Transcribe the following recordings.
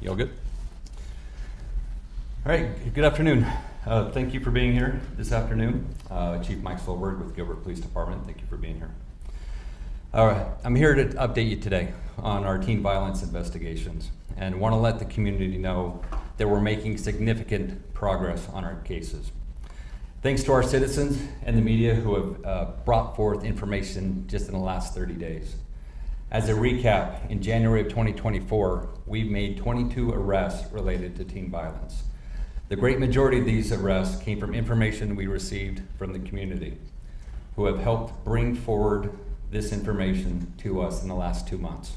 You all good? All right, good afternoon. Thank you for being here this afternoon. Chief Mike Soelberg with Gilbert Police Department. Thank you for being here. All right, I'm here to update you today on our teen violence investigations and want to let the community know that we're making significant progress on our cases. Thanks to our citizens and the media who have brought forth information just in the last 30 days. As a recap, in January of 2024, we've made 22 arrests related to teen violence. The great majority of these arrests came from information we received from the community, who have helped bring forward this information to us in the last 2 months.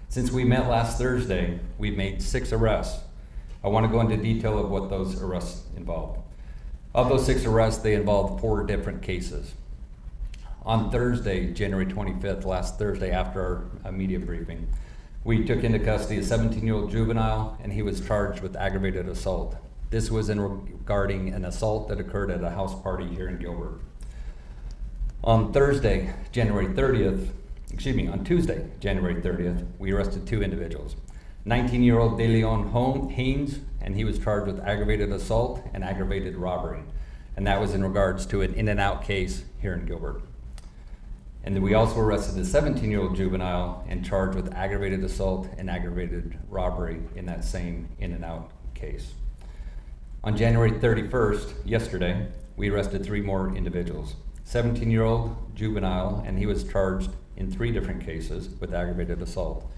Since we met last Thursday, we've made 6 arrests. I want to go into detail of what those arrests involved. Of those 6 arrests, they involved 4 different cases. On Thursday, January 25th, last Thursday after our media briefing, we took into custody a 17-year-old juvenile, and he was charged with aggravated assault. This was regarding an assault that occurred at a house party here in Gilbert. On Tuesday, January 30th, we arrested 2 individuals. 19-year-old DeLeon Haynes, and he was charged with aggravated assault and aggravated robbery. And that was in regards to an InNOut case here in Gilbert. And then we also arrested a 17-year-old juvenile and charged with aggravated assault and aggravated robbery in that same InNOut case. On January 31st, yesterday, we arrested 3 more individuals. 17-year-old juvenile, and he was charged in 3 different cases with aggravated assault.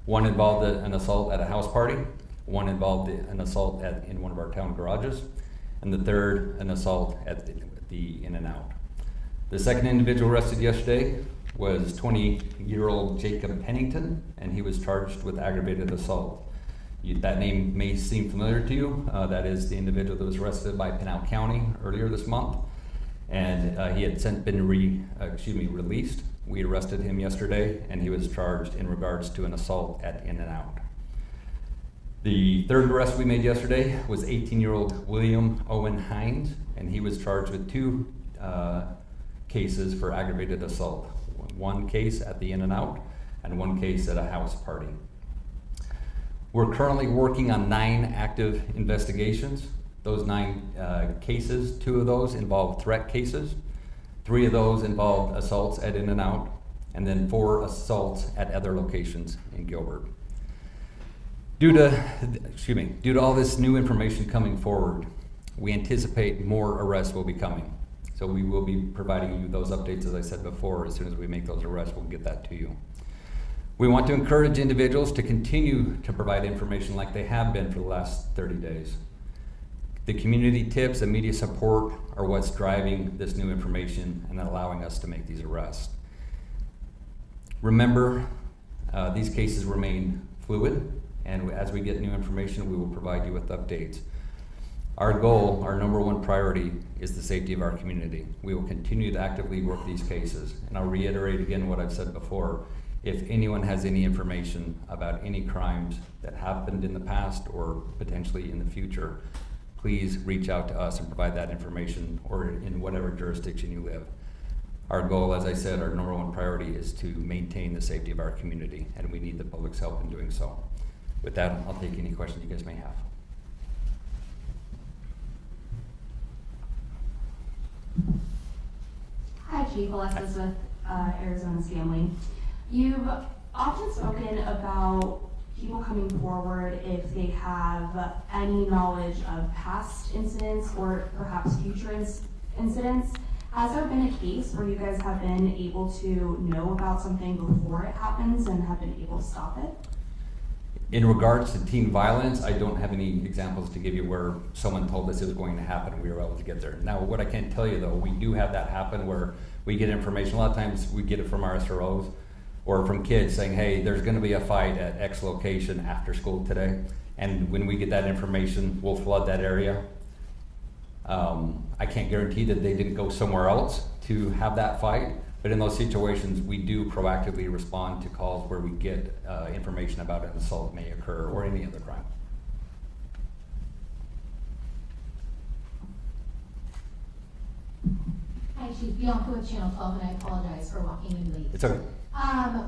One involved an assault at a house party, one involved an assault in one of our town garages, and the third, an assault at the InNOut. The second individual arrested yesterday was 20-year-old Jacob Pennington, and he was charged with aggravated assault. That name may seem familiar to you. That is the individual that was arrested by Pinal County earlier this month, and he had since been released. We arrested him yesterday, and he was charged in regards to an assault at InNOut. The third arrest we made yesterday was 18-year-old William Owen Hines, and he was charged with 2 cases for aggravated assault. 1 case at the InNOut and 1 case at a house party. We're currently working on 9 active investigations. Those 9 cases, 2 of those involve threat cases, 3 of those involved assaults at InNOut, and then 4 assaults at other locations in Gilbert. Due to all this new information coming forward, we anticipate more arrests will be coming. So we will be providing you those updates, as I said before. As soon as we make those arrests, we'll get that to you. We want to encourage individuals to continue to provide information like they have been for the last 30 days. The community tips and media support are what's driving this new information and allowing us to make these arrests. Remember, these cases remain fluid, and as we get new information, we will provide you with updates. Our goal, our number 1 priority, is the safety of our community. We will continue to actively work these cases. And I'll reiterate again what I've said before. If anyone has any information about any crimes that happened in the past or potentially in the future, please reach out to us and provide that information, or in whatever jurisdiction you live. Our goal, as I said, our number 1 priority is to maintain the safety of our community, and we need the public's help in doing so. With that, I'll take any questions you guys may have. Hi, Chief. Alexis with Arizona's Family. You've often spoken about people coming forward if they have any knowledge of past incidents or perhaps future incidents. Has there been a case where you guys have been able to know about something before it happens and have been able to stop it? In regards to teen violence, I don't have any examples to give you where someone told us it was going to happen and we were able to get there. Now, what I can tell you though, we do have that happen where we get information. A lot of times we get it from our SROs or from kids saying, hey, there's going to be a fight at X location after school today. And when we get that information, we'll flood that area. I can't guarantee that they didn't go somewhere else to have that fight. But in those situations, we do proactively respond to calls where we get information about an assault may occur or any other crime. Hi, Chief. Bianca with Channel 12, and I apologize for walking in late. It's okay.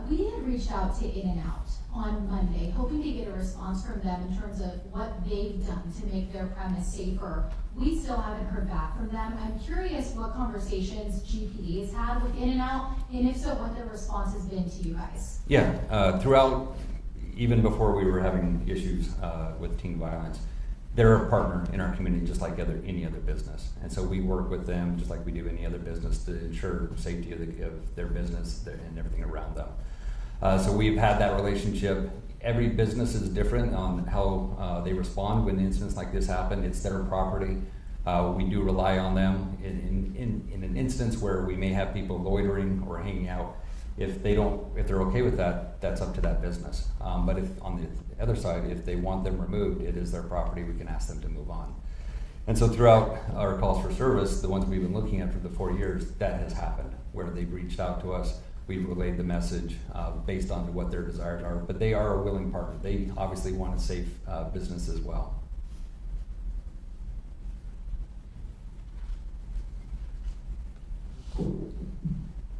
We had reached out to InNOut on Monday, hoping to get a response from them in terms of what they've done to make their premise safer. We still haven't heard back from them. I'm curious what conversations GPD has had with InNOut, and if so, what their response has been to you guys. Yeah, throughout, even before we were having issues with teen violence, they're a partner in our community just like any other business. And so we work with them just like we do any other business to ensure safety of their business and everything around them. So we've had that relationship. Every business is different on how they respond when incidents like this happen. It's their property. We do rely on them in an instance where we may have people loitering or hanging out. If they're okay with that, that's up to that business. But if on the other side, if they want them removed, it is their property. We can ask them to move on. And so throughout our calls for service, the ones we've been looking at for the 4 years, that has happened, where they've reached out to us. We've relayed the message based on what their desires are, but they are a willing partner. They obviously want a safe business as well.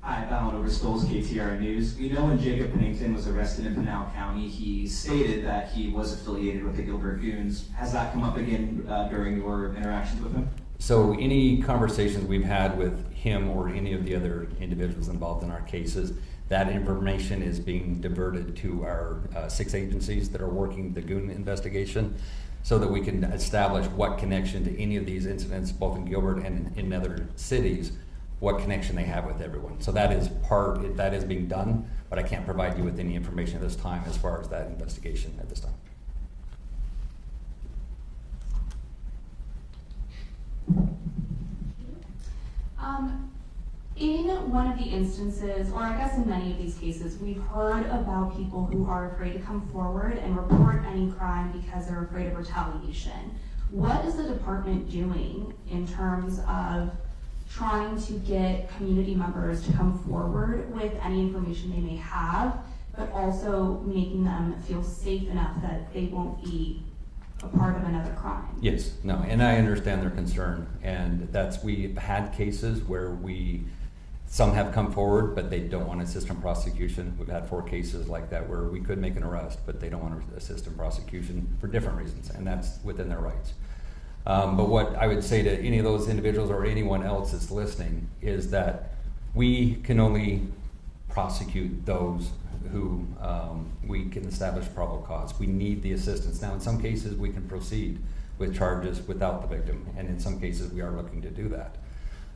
Hi, Alan Overskulls, KTR News. We know when Jacob Pennington was arrested in Pinal County, he stated that he was affiliated with the Gilbert Goons. Has that come up again during your interactions with him? So any conversations we've had with him or any of the other individuals involved in our cases, that information is being diverted to our 6 agencies that are working the Goon investigation so that we can establish what connection to any of these incidents, both in Gilbert and in other cities, what connection they have with everyone. So that is being done, but I can't provide you with any information at this time as far as that investigation at this time. In one of the instances, or I guess in many of these cases, we've heard about people who are afraid to come forward and report any crime because they're afraid of retaliation. What is the department doing in terms of trying to get community members to come forward with any information they may have, but also making them feel safe enough that they won't be a part of another crime? Yes, no, and I understand their concern, and we've had cases where some have come forward, but they don't want to assist in prosecution. We've had 4 cases like that where we could make an arrest, but they don't want to assist in prosecution for different reasons, and that's within their rights. But what I would say to any of those individuals or anyone else that's listening is that we can only prosecute those who we can establish probable cause. We need the assistance. Now, in some cases, we can proceed with charges without the victim, and in some cases, we are looking to do that.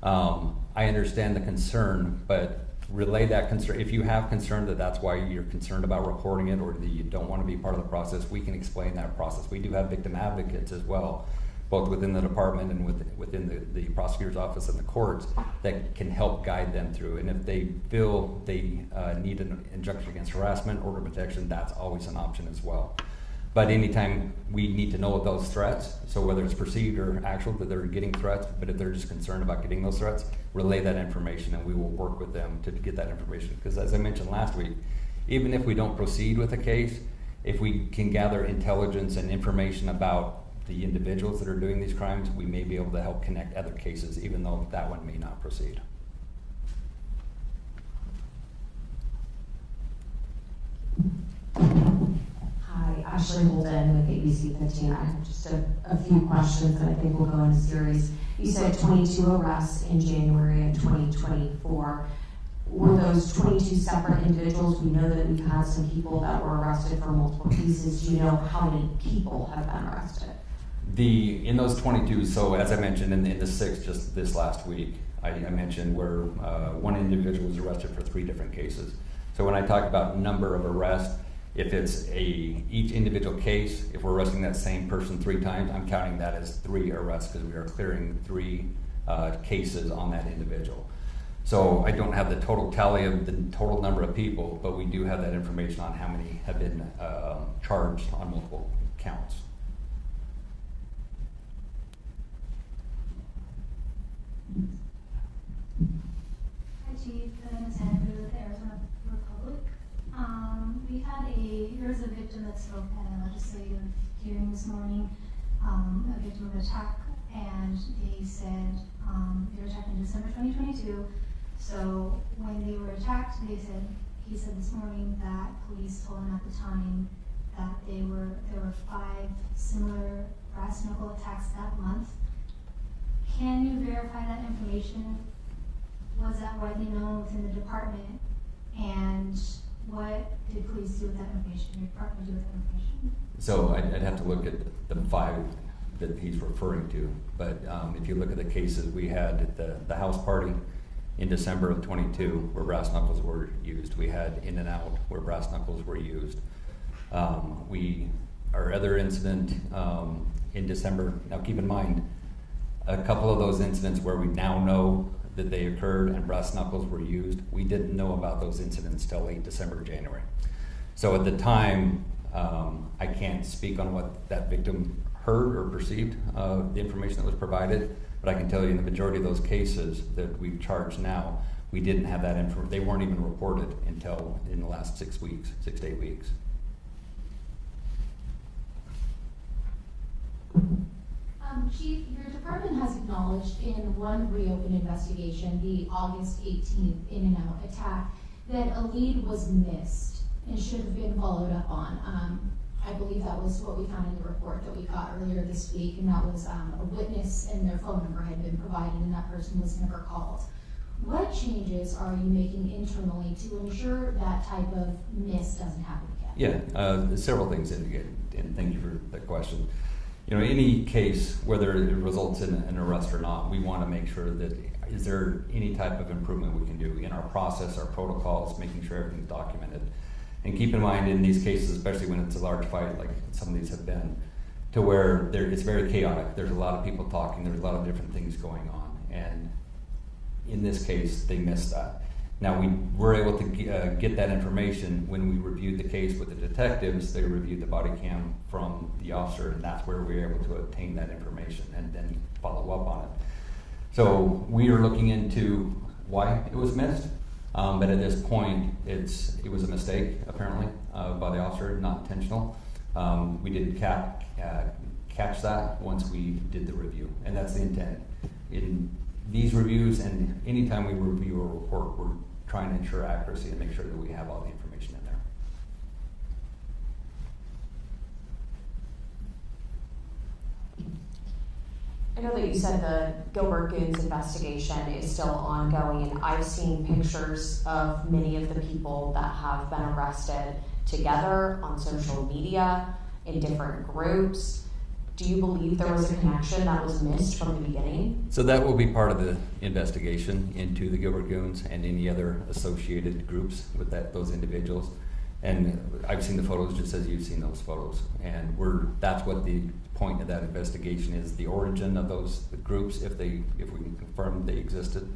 I understand the concern, but relay that concern. If you have concern that's why you're concerned about reporting it or that you don't want to be part of the process, we can explain that process. We do have victim advocates as well, both within the department and within the prosecutor's office and the courts, that can help guide them through. And if they feel they need an injunction against harassment, order of protection, that's always an option as well. But anytime we need to know those threats, so whether it's perceived or actual that they're getting threats, but if they're just concerned about getting those threats, relay that information and we will work with them to get that information. Because as I mentioned last week, even if we don't proceed with a case, if we can gather intelligence and information about the individuals that are doing these crimes, we may be able to help connect other cases, even though that one may not proceed. Hi, Ashley Holden with ABC15. I have just a few questions that I think will go in a series. You said 22 arrests in January of 2024. Were those 22 separate individuals? We know that we've had some people that were arrested for multiple cases. Do you know how many people have been arrested? In those 22, so as I mentioned in the 6 just this last week, I mentioned where one individual was arrested for 3 different cases. So when I talk about number of arrests, if it's each individual case, if we're arresting that same person 3 times, I'm counting that as 3 arrests because we are clearing 3 cases on that individual. So I don't have the total tally of the total number of people, but we do have that information on how many have been charged on multiple counts. Hi Chief, my name is Andrew with the Arizona Republic. There's a victim that spoke at a legislative hearing this morning, a victim of attack, and they said they were attacked in December 2022. So when they were attacked, he said this morning that police told him at the time that there were 5 similar brass knuckle attacks that month. Can you verify that information? Was that widely known within the department? And what did police do with that information? Your department do with that information? So I'd have to look at the 5 that he's referring to. But if you look at the cases we had at the house party in December of 22, where brass knuckles were used. We had InNOut, where brass knuckles were used. Our other incident in December, now keep in mind, a couple of those incidents where we now know that they occurred and brass knuckles were used, we didn't know about those incidents till late December, January. So at the time, I can't speak on what that victim heard or perceived, the information that was provided, but I can tell you in the majority of those cases that we've charged now, we didn't have that information. They weren't even reported until in the last 6 weeks, 6 to 8 weeks. Chief, your department has acknowledged in one reopened investigation, the August 18th InNOut attack, that a lead was missed and should have been followed up on. I believe that was what we found in the report that we got earlier this week, and that was a witness and their phone number had been provided and that person was never called. What changes are you making internally to ensure that type of miss doesn't happen again? Yeah, several things indicated, and thank you for that question. You know, any case, whether it results in an arrest or not, we want to make sure that is there any type of improvement we can do in our process, our protocols, making sure everything's documented. And keep in mind in these cases, especially when it's a large fight like some of these have been, to where it's very chaotic. There's a lot of people talking, there's a lot of different things going on. And in this case, they missed that. Now we were able to get that information when we reviewed the case with the detectives. They reviewed the body cam from the officer, and that's where we were able to obtain that information and then follow up on it. So we are looking into why it was missed, but at this point, it was a mistake apparently by the officer, not intentional. We didn't catch that once we did the review, and that's the intent. In these reviews, and anytime we review a report, we're trying to ensure accuracy and make sure that we have all the information in there. I know that you said the Gilbert Goons investigation is still ongoing, and I've seen pictures of many of the people that have been arrested together on social media in different groups. Do you believe there was a connection that was missed from the beginning? So that will be part of the investigation into the Gilbert Goons and any other associated groups with those individuals. And I've seen the photos just as you've seen those photos. And that's what the point of that investigation is, the origin of those groups, if we can confirm they existed.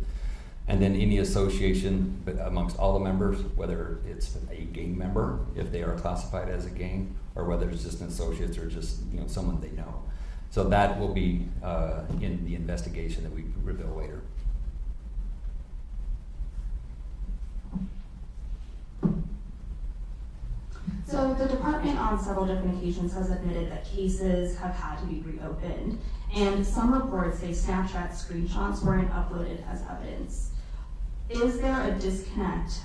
And then any association amongst all the members, whether it's a gang member, if they are classified as a gang, or whether it's just an associate or just someone they know. So that will be in the investigation that we reveal later. So the department on several different occasions has admitted that cases have had to be reopened, and some reports say Snapchat screenshots weren't uploaded as evidence. Is there a disconnect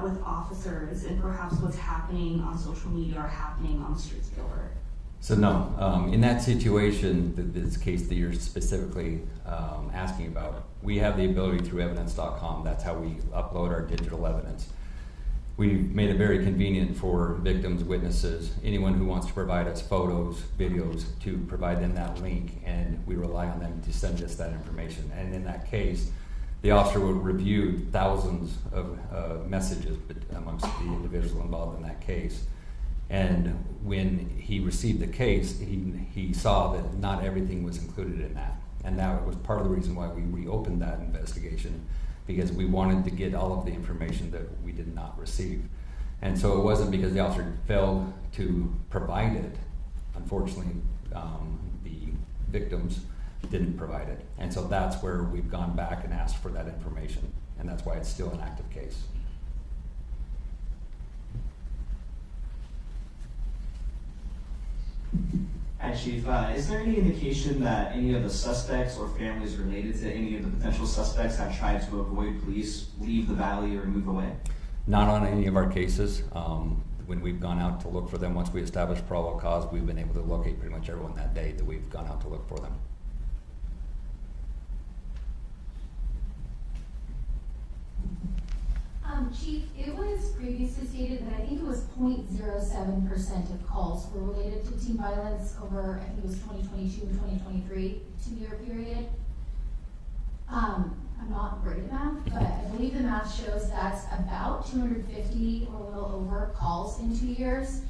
with officers and perhaps what's happening on social media or happening on the streets of Gilbert? So no, in that situation, this case that you're specifically asking about, we have the ability through evidence.com, that's how we upload our digital evidence. We've made it very convenient for victims, witnesses, anyone who wants to provide us photos, videos, to provide them that link, and we rely on them to send us that information. And in that case, the officer would review thousands of messages amongst the individuals involved in that case. And when he received the case, he saw that not everything was included in that. And that was part of the reason why we reopened that investigation, because we wanted to get all of the information that we did not receive. And so it wasn't because the officer failed to provide it. Unfortunately, the victims didn't provide it. And so that's where we've gone back and asked for that information. And that's why it's still an active case. And Hi, Chief. Is there any indication that any of the suspects or families related to any of the potential suspects have tried to avoid police, leave the valley, or move away? Not on any of our cases. When we've gone out to look for them, once we establish probable cause, we've been able to locate pretty much everyone that day that we've gone out to look for them. Chief, it was previously stated that I think it was 0.07% of calls were related to teen violence over, I think it was 2022 and 2023, 2-year period. I'm not great at math, but I believe the math shows that's about 250 or a little over calls in 2 years.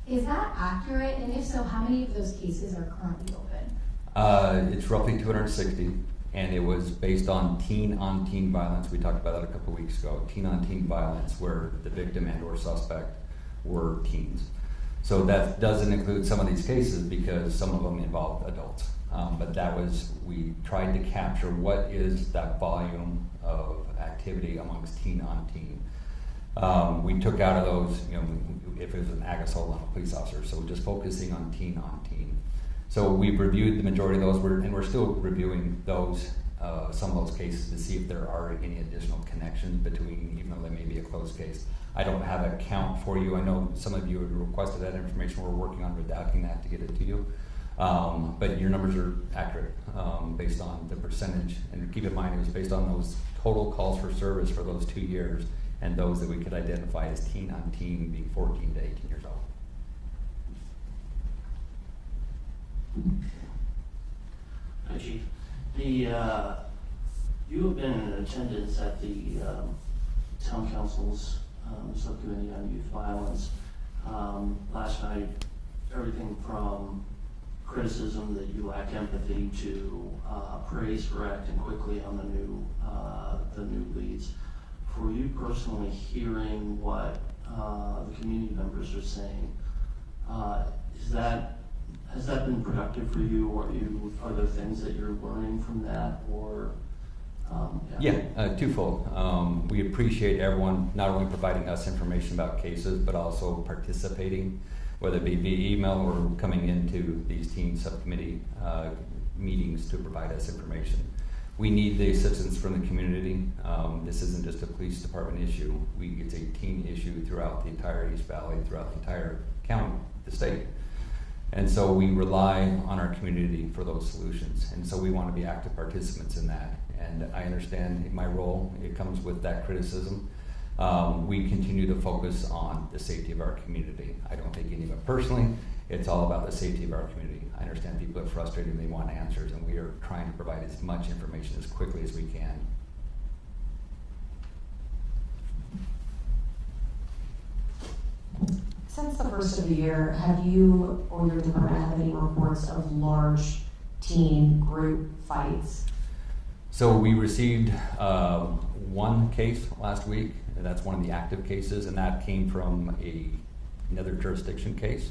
Is that accurate? And if so, how many of those cases are currently open? It's roughly 260, and it was based on teen-on-teen violence. We talked about that a couple of weeks ago. Teen-on-teen violence where the victim and/or suspect were teens. So that doesn't include some of these cases because some of them involved adults. But that was, we tried to capture what is that volume of activity amongst teen-on-teen. We took out of those, if it was an ag assault on a police officer, so we're just focusing on teen-on-teen. So we've reviewed the majority of those, and we're still reviewing those, some of those cases to see if there are any additional connections between, even though they may be a closed case. I don't have a count for you. I know some of you have requested that information. We're working on redacting that to get it to you. But your numbers are accurate based on the percentage. And keep in mind, it was based on those total calls for service for those 2 years and those that we could identify as teen-on-teen being 14 to 18 years old. Hi, Chief. You have been in attendance at the Town Council's Subcommittee on Youth Violence. Last night, everything from criticism that you lack empathy to praise for acting quickly on the new leads. For you personally, hearing what the community members are saying, has that been productive for you, or are there things that you're learning from that, or? Twofold. We appreciate everyone not only providing us information about cases, but also participating, whether it be via email or coming into these teen subcommittee meetings to provide us information. We need the assistance from the community. This isn't just a police department issue. It's a teen issue throughout the entire East Valley, throughout the entire county, the state. And so we rely on our community for those solutions. And so we want to be active participants in that. And I understand in my role, it comes with that criticism. We continue to focus on the safety of our community. I don't take any of it personally. It's all about the safety of our community. I understand people are frustrated and they want answers, and we are trying to provide as much information as quickly as we can. Since the first of the year, have you or your department have any reports of large teen group fights? So we received one case last week, and that's one of the active cases, and that came from another jurisdiction case.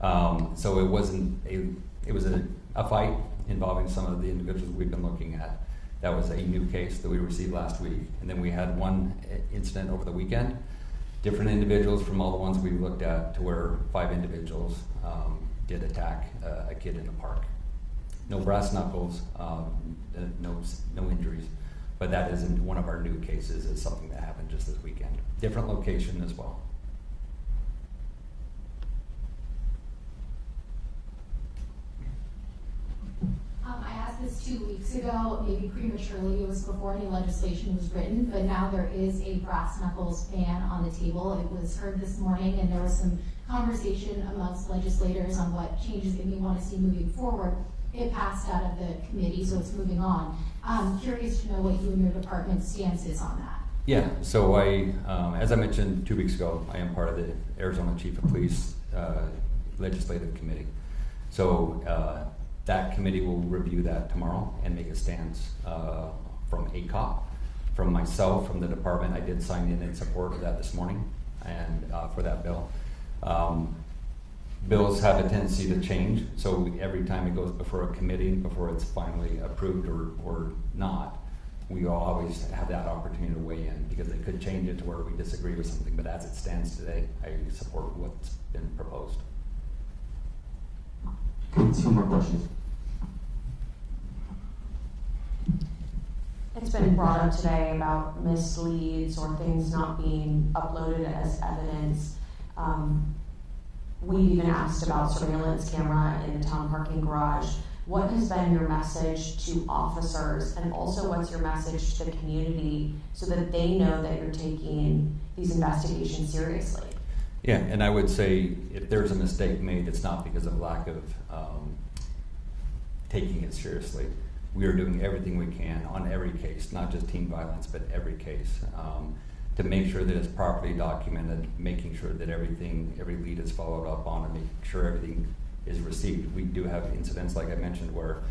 So it wasn't it was a fight involving some of the individuals we've been looking at. That was a new case that we received last week. And then we had one incident over the weekend. Different individuals from all the ones we looked at, to where 5 individuals did attack a kid in the park. No brass knuckles, no injuries, but that isn't one of our new cases. It's something that happened just this weekend. Different location as well. I asked this 2 weeks ago, maybe prematurely. It was before any legislation was written, but now there is a brass knuckles ban on the table. It was heard this morning, and there was some conversation amongst legislators on what changes they may want to see moving forward. It passed out of the committee, so it's moving on. I'm curious to know what you and your department's stance is on that. Yeah, so as I mentioned 2 weeks ago, I am part of the Arizona Chief of Police Legislative Committee. So that committee will review that tomorrow and make a stance from ACOP. From myself, from the department, I did sign in support of that this morning, and for that bill. Bills have a tendency to change, so every time it goes before a committee, before it's finally approved or not, we always have that opportunity to weigh in, because they could change it to where we disagree with something, but as it stands today, I support what's been proposed. Two more questions. It's been brought up today about misleads or things not being uploaded as evidence. We've even asked about surveillance camera in the town parking garage. What has been your message to officers, and also what's your message to the community so that they know that you're taking these investigations seriously? Yeah, and I would say if there's a mistake made, it's not because of lack of taking it seriously. We are doing everything we can on every case, not just teen violence, but every case, to make sure that it's properly documented, making sure that every lead is followed up on, and making sure everything is received. We do have incidents, like I mentioned, where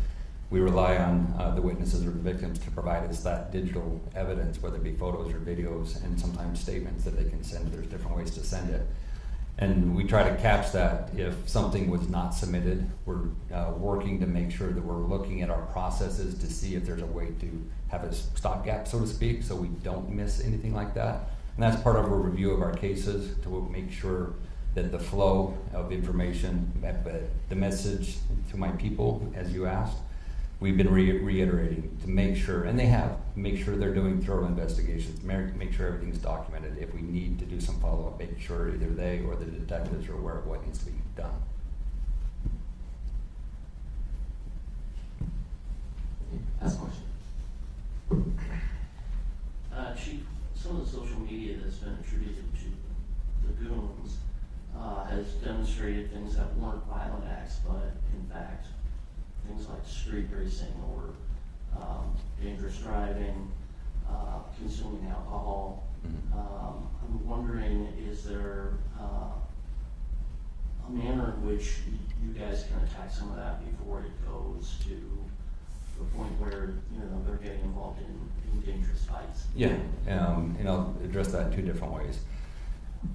we rely on the witnesses or the victims to provide us that digital evidence, whether it be photos or videos, and sometimes statements that they can send. There's different ways to send it. And we try to catch that if something was not submitted. We're working to make sure that we're looking at our processes to see if there's a way to have a stopgap, so to speak, so we don't miss anything like that. And that's part of a review of our cases to make sure that the flow of information, the message to my people, as you asked, we've been reiterating to make sure, and they have, make sure they're doing thorough investigations, make sure everything's documented. If we need to do some follow-up, make sure either they or the detectives are aware of what needs to be done. Last question. Chief, some of the social media that's been attributed to the goons has demonstrated things that weren't violent acts, but in fact, things like street racing or dangerous driving, consuming alcohol. I'm wondering, is there a manner in which you guys can attack some of that before it goes to the point where they're getting involved in dangerous fights? Yeah, and I'll address that in two different ways.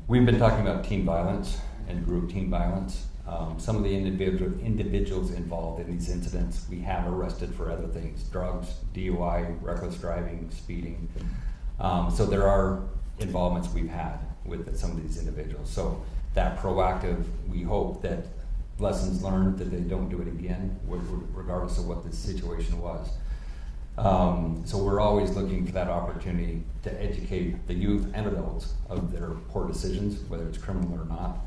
We've been talking about teen violence and group teen violence. Some of the individuals involved in these incidents we have arrested for other things: drugs, DUI, reckless driving, speeding. So there are involvements we've had with some of these individuals. So that proactive, we hope that lessons learned, that they don't do it again, regardless of what the situation was. So we're always looking for that opportunity to educate the youth and adults of their poor decisions, whether it's criminal or not.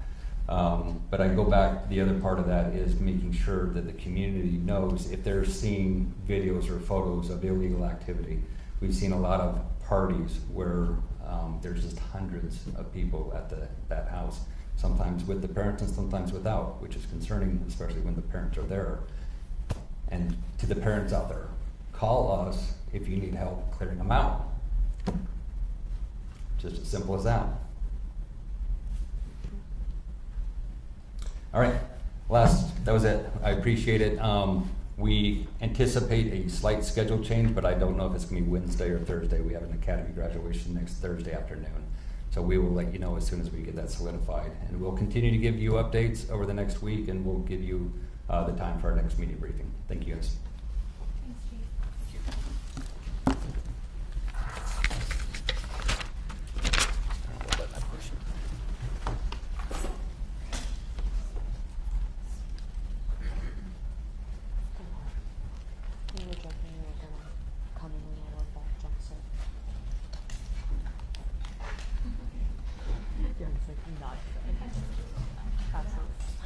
But I go back, the other part of that is making sure that the community knows if they're seeing videos or photos of illegal activity. We've seen a lot of parties where there's just hundreds of people at that house, sometimes with the parents and sometimes without, which is concerning, especially when the parents are there. And to the parents out there, call us if you need help clearing them out. Just as simple as that. All right, that was it. I appreciate it. We anticipate a slight schedule change, but I don't know if it's gonna be Wednesday or Thursday. We have an academy graduation next Thursday afternoon. So we will let you know as soon as we get that solidified. And we'll continue to give you updates over the next week, and we'll give you the time for our next media briefing. Thank you, guys. Thanks, Chief. You were joking you were gonna come in and all of that jumpsuit. Yeah, it's like not good. Absolutely.